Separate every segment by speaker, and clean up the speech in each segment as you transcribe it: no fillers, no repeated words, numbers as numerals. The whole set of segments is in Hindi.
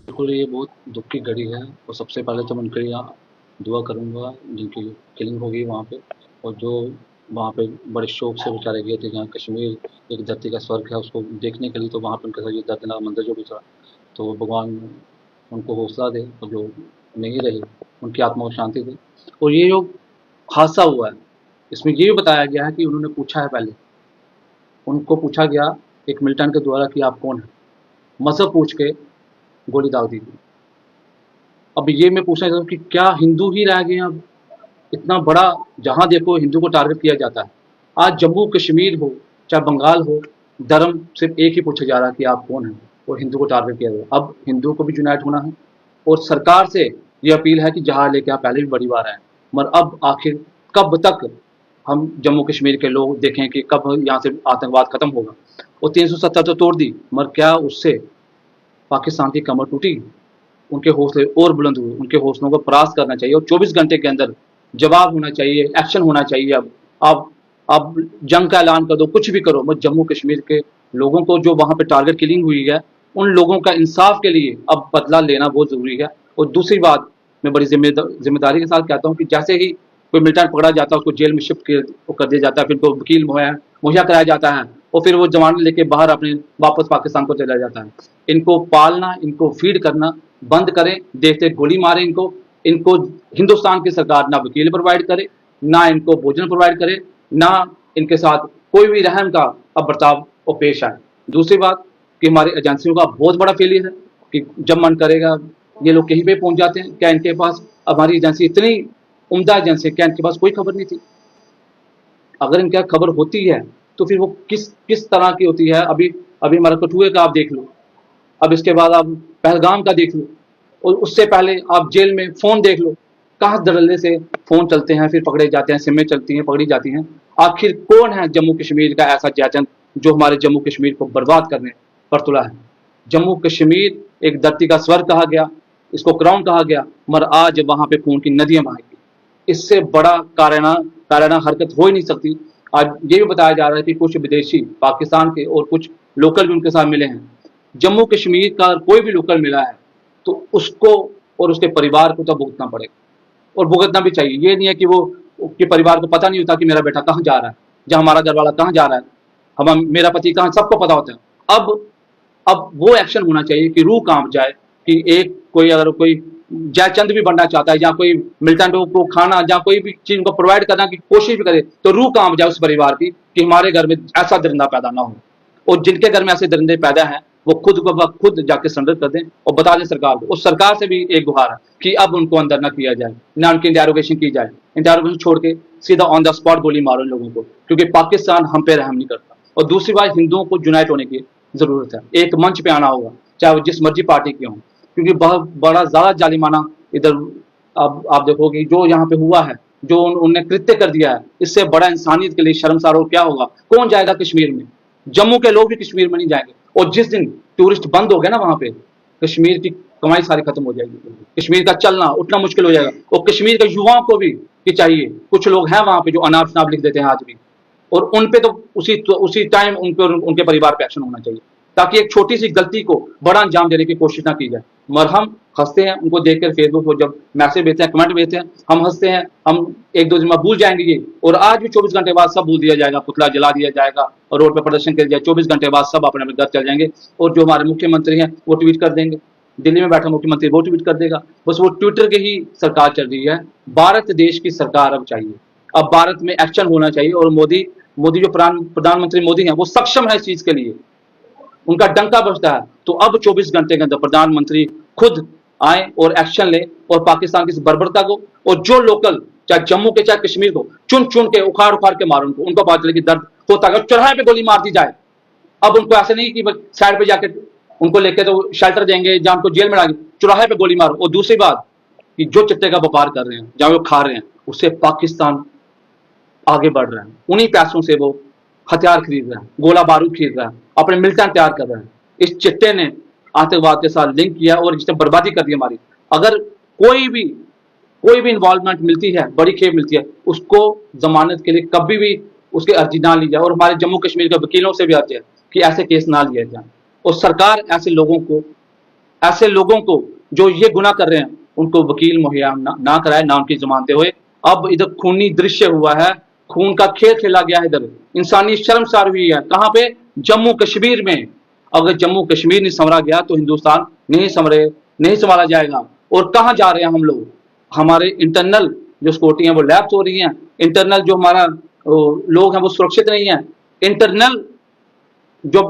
Speaker 1: बिल्कुल, ये बहुत दुःख की घड़ी है और सबसे पहले तो मैं उनके लिए दुआ करूँगा जिनकी किलिंग हो गई वहाँ पे, और जो वहाँ पे बड़े शौक से बेचारे गए थे, जहाँ कश्मीर एक धरती का स्वर्ग है, उसको देखने के लिए, तो वहाँ पे उनके साथ ये दर्दनाक मंज़र जो गुज़रा, तो भगवान उनको हौसला दे, और जो नहीं रहे उनकी आत्मा को शांति दे। और ये जो हादसा हुआ है, इसमें ये भी बताया गया है कि उन्होंने पूछा है पहले, उनको पूछा गया एक मिलिटेंट के द्वारा कि आप कौन हैं? मज़हब पूछ के गोली दाग दी गई। अब ये मैं पूछना चाहता हूँ कि क्या हिंदू ही रह गए हैं अब? इतना बड़ा, जहाँ देखो हिंदू को टारगेट किया जाता है। आज जम्मू कश्मीर हो चाहे बंगाल हो, धर्म सिर्फ एक ही पूछा जा रहा है कि आप कौन हैं, और हिंदू को टारगेट किया गया। अब हिंदुओं को भी यूनाइट होना है, और सरकार से ये अपील है कि जहाज लेके आप पहले भी बड़ी बार आए, मगर अब आखिर कब तक हम जम्मू कश्मीर के लोग देखें कि कब यहाँ से आतंकवाद खत्म होगा? और 370 तो तोड़ दी, मगर क्या उससे पाकिस्तान की कमर टूटी? उनके हौसले और बुलंद हुए, उनके हौसलों को परास्त करना चाहिए, और 24 घंटे के अंदर जवाब होना चाहिए, एक्शन होना चाहिए। अब अब जंग का ऐलान कर दो, कुछ भी करो, बस जम्मू कश्मीर के लोगों को जो वहाँ पे टारगेट किलिंग हुई है, उन लोगों का इंसाफ के लिए अब बदला लेना बहुत ज़रूरी है। और दूसरी बात, मैं बड़ी जिम्मेदारी के साथ कहता हूँ कि जैसे ही कोई मिलिटेंट पकड़ा जाता है, उसको जेल में शिफ्ट कर दिया जाता है, फिर उनको वकील मुहैया कराया जाता है, और फिर वो जमानत लेके बाहर अपने वापस पाकिस्तान को चला जाता है। इनको पालना, इनको फीड करना बंद करें, देखते गोली मारें इनको। इनको हिंदुस्तान की सरकार ना वकील प्रोवाइड करे, ना इनको भोजन प्रोवाइड करे, ना इनके साथ कोई भी रहम का अब बर्ताव और पेश आए। दूसरी बात कि हमारी एजेंसियों का बहुत बड़ा फेलियर है कि जब मन करेगा ये लोग कहीं पे पहुंच जाते हैं। क्या इनके पास, हमारी एजेंसी इतनी उम्दा एजेंसी है, क्या इनके पास कोई खबर नहीं थी? अगर इनके यहाँ खबर होती है तो फिर वो किस किस तरह की होती है? अभी अभी हमारा कठुए का आप देख लो, अब इसके बाद आप पहलगाम का देख लो, और उससे पहले आप जेल में फ़ोन देख लो, कहाँ धड़ल्ले से फ़ोन चलते हैं, फिर पकड़े जाते हैं, सिमें चलती हैं, पकड़ी जाती हैं। आखिर कौन है जम्मू कश्मीर का ऐसा जयचंद जो हमारे जम्मू कश्मीर को बर्बाद करने पर तुला है? जम्मू कश्मीर एक धरती का स्वर्ग कहा गया, इसको क्राउन कहा गया, मगर आज वहाँ पे खून की नदियाँ बहेंगी। इससे बड़ा काराना हरकत हो ही नहीं सकती। आज ये भी बताया जा रहा है कि कुछ विदेशी पाकिस्तान के और कुछ लोकल भी उनके साथ मिले हैं। जम्मू कश्मीर का कोई भी लोकल मिला है तो उसको और उसके परिवार को तो भुगतना पड़ेगा, और भुगतना भी चाहिए। ये नहीं है कि वो उसके परिवार को पता नहीं होता कि मेरा बेटा कहाँ जा रहा है, या हमारा घर वाला कहाँ जा रहा है, हम मेरा पति कहाँ, सबको पता होता है। अब वो एक्शन होना चाहिए कि रूह कांप जाए कि एक कोई अगर कोई जयचंद भी बनना चाहता है, या कोई मिलिटेंट को खाना या कोई भी चीज को प्रोवाइड करना की कोशिश भी करे, तो रूह कांप जाए उस परिवार की कि हमारे घर में ऐसा दरिंदा पैदा ना हो। और जिनके घर में ऐसे दरिंदे पैदा हैं वो खुद ब खुद जाके सरेंडर कर दें और बता दें सरकार को। उस सरकार से भी एक गुहार है कि अब उनको अंदर ना किया जाए, ना उनकी इंटेरोगेशन की जाए। इंटेरोगेशन छोड़ के सीधा ऑन द स्पॉट गोली मारो इन लोगों को, क्योंकि पाकिस्तान हम पे रहम नहीं करता। और दूसरी बात, हिंदुओं को यूनाइट होने की जरूरत है, एक मंच पे आना होगा, चाहे वो जिस मर्जी पार्टी के हों, क्योंकि बहुत बड़ा ज्यादा जालिमाना इधर अब आप देखोगे जो यहाँ पे हुआ है, जो उनने कृत्य कर दिया है, इससे बड़ा इंसानियत के लिए शर्मसार और क्या होगा? कौन जाएगा कश्मीर में? जम्मू के लोग भी कश्मीर में नहीं जाएंगे। और जिस दिन टूरिस्ट बंद हो गए ना वहां पे, कश्मीर की कमाई सारी खत्म हो जाएगी, कश्मीर का चलना उठना मुश्किल हो जाएगा। और कश्मीर के युवाओं को भी कि चाहिए, कुछ लोग हैं वहां पे जो अनाप शनाप लिख देते हैं आज भी, और उन पे तो उसी टाइम उन पे उनके परिवार पे एक्शन होना चाहिए, ताकि एक छोटी सी गलती को बड़ा अंजाम देने की कोशिश ना की जाए। मगर हम हंसते हैं उनको देखकर, फेसबुक पर जब मैसेज भेजते हैं, कमेंट भेजते हैं, हम हंसते हैं, हम एक दो दिन में भूल जाएंगे ये, और आज भी 24 घंटे बाद सब भूल दिया जाएगा, पुतला जला दिया जाएगा और रोड पर प्रदर्शन किया जाए, 24 घंटे बाद सब अपने अपने घर चल जाएंगे। और जो हमारे मुख्यमंत्री हैं वो ट्वीट कर देंगे, दिल्ली में बैठा मुख्यमंत्री वो ट्वीट कर देगा, बस वो ट्विटर की ही सरकार चल रही है। भारत देश की सरकार अब चाहिए, अब भारत में एक्शन होना चाहिए। और मोदी मोदी जो प्रधानमंत्री मोदी हैं वो सक्षम है इस चीज के लिए, उनका डंका बजता है। तो अब 24 घंटे के अंदर प्रधानमंत्री खुद आए और एक्शन ले, और पाकिस्तान की इस बर्बरता को, और जो लोकल चाहे जम्मू के चाहे कश्मीर को चुन चुन के उखाड़ उखाड़ के मारो, उनको पता चले कि दर्द होता है। चौराहे पे गोली मार दी जाए, अब उनको ऐसे नहीं कि साइड पे जाके उनको लेके तो शेल्टर देंगे या उनको जेल में डालेंगे, चौराहे पे गोली मारो। और दूसरी बात कि जो चिट्टे का व्यापार कर रहे हैं, जहां वो खा रहे हैं, उससे पाकिस्तान आगे बढ़ रहा है। उन्हीं पैसों से वो हथियार खरीद रहा है, गोला बारूद खरीद रहा है, अपने मिलिटेंट तैयार कर रहा है। इस चिट्टे ने आतंकवाद के साथ लिंक किया और इसने बर्बादी कर दी हमारी। अगर कोई भी इन्वॉल्वमेंट मिलती है, बड़ी खेप मिलती है, उसको जमानत के लिए कभी भी उसकी अर्जी ना ली जाए। और हमारे जम्मू कश्मीर के वकीलों से भी अर्जी है कि ऐसे केस ना लिए जाए, और सरकार ऐसे लोगों को ऐसे लोगों को जो ये गुनाह कर रहे हैं उनको वकील मुहैया ना कराए, ना उनकी जमानतें हुए। अब इधर खूनी दृश्य हुआ है, खून का खेल खेला गया है, इधर इंसानी शर्मसार हुई है। कहां पे? जम्मू कश्मीर में। अगर जम्मू कश्मीर नहीं संवरा गया तो हिंदुस्तान नहीं संभाला जाएगा। और कहां जा रहे हैं हम लोग? हमारे इंटरनल जो सिक्योरिटी है वो लैप्स हो रही हैं, इंटरनल जो हमारा लोग हैं वो सुरक्षित नहीं है। इंटरनल जो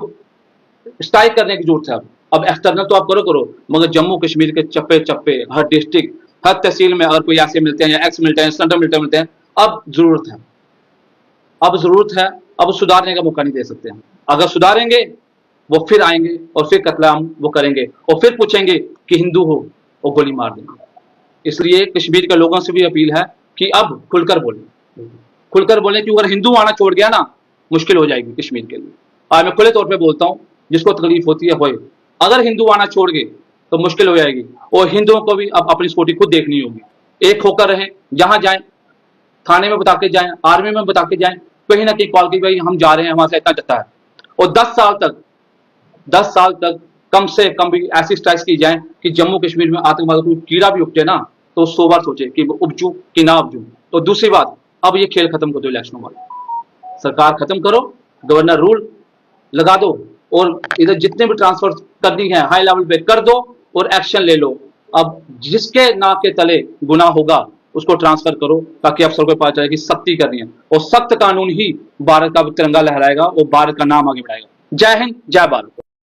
Speaker 1: स्ट्राइक करने की जरूरत है। अब एक्सटर्नल तो आप करो, मगर जम्मू कश्मीर के चप्पे चप्पे, हर डिस्ट्रिक्ट, हर तहसील में अगर कोई ऐसे मिलते हैं या एक्स मिलते हैं, सेंटर मिलते हैं, अब जरूरत है। अब सुधारने का मौका नहीं दे सकते हैं। अगर सुधारेंगे वो फिर आएंगे और फिर कत्लेआम वो करेंगे और फिर पूछेंगे कि हिंदू हो और गोली मार देंगे। इसलिए कश्मीर के लोगों से भी अपील है कि अब खुलकर बोलें कि अगर हिंदू आना छोड़ गया ना, मुश्किल हो जाएगी कश्मीर के लिए। आज मैं खुले तौर पे बोलता हूं, जिसको तकलीफ होती है होए, अगर हिंदू आना छोड़ गए तो मुश्किल हो जाएगी। और हिंदुओं को भी अब अपनी सिक्योरिटी खुद देखनी होगी। एक होकर रहें, जहां जाएं थाने में बता के जाएं, आर्मी में बता के जाएं, कहीं ना कहीं कॉल की भाई हम जा रहे हैं, वहां से इतना जता है। और 10 साल तक कम से कम भी ऐसी स्ट्राइक्स की जाए कि जम्मू कश्मीर में आतंकवाद कोई कीड़ा भी उपजे ना, तो 100 बार सोचे कि उपजू कि ना उपजू। और दूसरी बात, अब ये खेल खत्म कर दो इलेक्शनों वाला, सरकार खत्म करो, गवर्नर रूल लगा दो और इधर जितने भी ट्रांसफर करनी है हाई लेवल पे कर दो और एक्शन ले लो। अब जिसके नाक के तले गुनाह होगा उसको ट्रांसफर करो, ताकि अफसर को पता चले कि सख्ती करनी है। और सख्त कानून ही भारत का तिरंगा लहराएगा और भारत का नाम आगे बढ़ाएगा। जय हिंद, जय भारत।